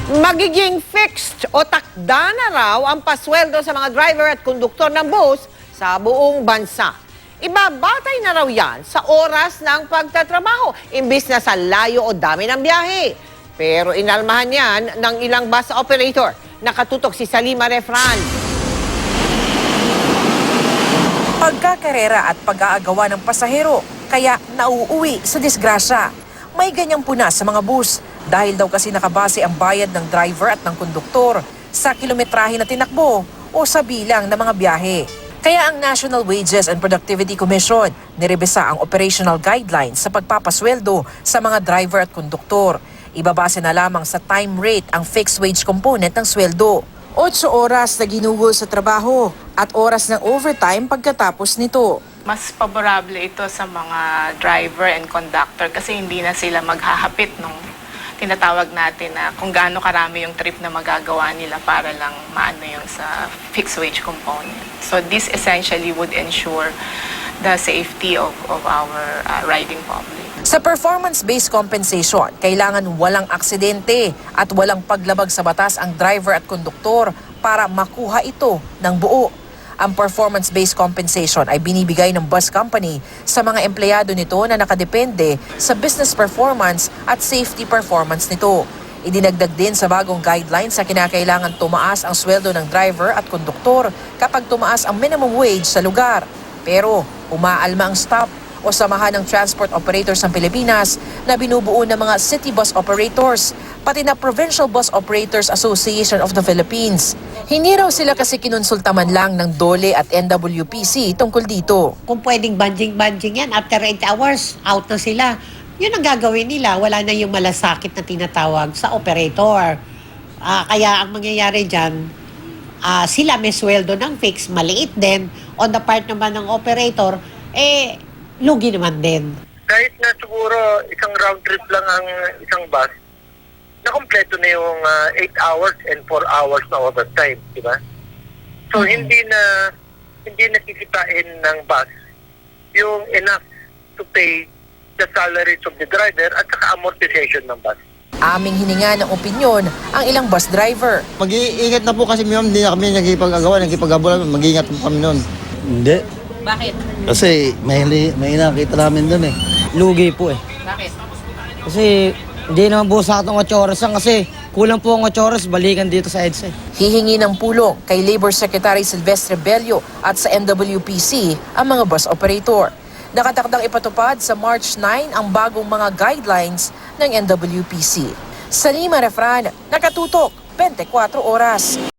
Magiging fixed o takda na raw ang pasweldo sa mga driver at konduktor ng bus sa buong bansa. Ibabatay na raw yan sa oras ng pagtatrabaho, imbis na sa layo o dami ng biyahe. Pero inalmahan yan ng ilang bus operator. Nakatutok si Salima Refran. Pagkakarera at pag-aagawa ng pasahero, kaya nauuwi sa disgrasya. May ganyang puna sa mga bus dahil daw kasi nakabase ang bayad ng driver at ng konduktor sa kilometrahe na tinakbo o sa bilang ng mga biyahe. Kaya ang National Wages and Productivity Commission nirebesa ang operational guidelines sa pagpapasweldo sa mga driver at konduktor. Ibabase na lamang sa time rate ang fixed wage component ng sweldo. 8 oras na ginugol sa trabaho at oras ng overtime pagkatapos nito. Mas paborable ito sa mga driver and conductor kasi hindi na sila maghahapit nung tinatawag natin na kung gaano karami yung trip na magagawa nila para lang maano yung sa fixed wage component. So this essentially would ensure the safety of our riding public. Sa performance-based compensation, kailangan walang aksidente at walang paglabag sa batas ang driver at konduktor para makuha ito ng buo. Ang performance-based compensation ay binibigay ng bus company sa mga empleyado nito na nakadepende sa business performance at safety performance nito. Idinagdag din sa bagong guidelines sa kinakailangan tumaas ang sweldo ng driver at konduktor kapag tumaas ang minimum wage sa lugar. Pero umaalma ang STOP o Samahan ng Transport Operators ng Pilipinas na binubuo ng mga city bus operators, pati na Provincial Bus Operators Association of the Philippines. Hindi raw sila kasi kinonsulta man lang ng DOLE at NWPC tungkol dito. Kung pwedeng banjing yan, after 8 hours, out na sila. Yun ang gagawin nila. Wala na yung malasakit na tinatawag sa operator. Kaya ang mangyayari dyan, sila may sweldo ng fix, maliit din. On the part naman ng operator, lugi naman din. Kahit na siguro isang round trip lang ang isang bus, nakompleto na yung 8 hours and 4 hours na overtime, di ba? So hindi na kikitain ng bus yung enough to pay the salaries of the driver at saka amortization ng bus. Aming hininga ng opinyon ang ilang bus driver. Mag-iingat na po kasi ma'am, hindi na kami nagkipag-agawa, nagkipag-abulan, mag-iingat po kami noon. Hindi. Bakit? Kasi may nakita namin doon eh. Lugi po eh. Bakit? Kasi hindi naman po sa atong 8 oras yan kasi kulang po ang 8 oras, balikan dito sa EDSA. Hihingi ng pulong kay Labor Secretary Silvestre Bello at sa NWPC ang mga bus operator. Nakatakdang ipatupad sa March 9 ang bagong mga guidelines ng NWPC. Salima Refran, nakatutok, 24 oras.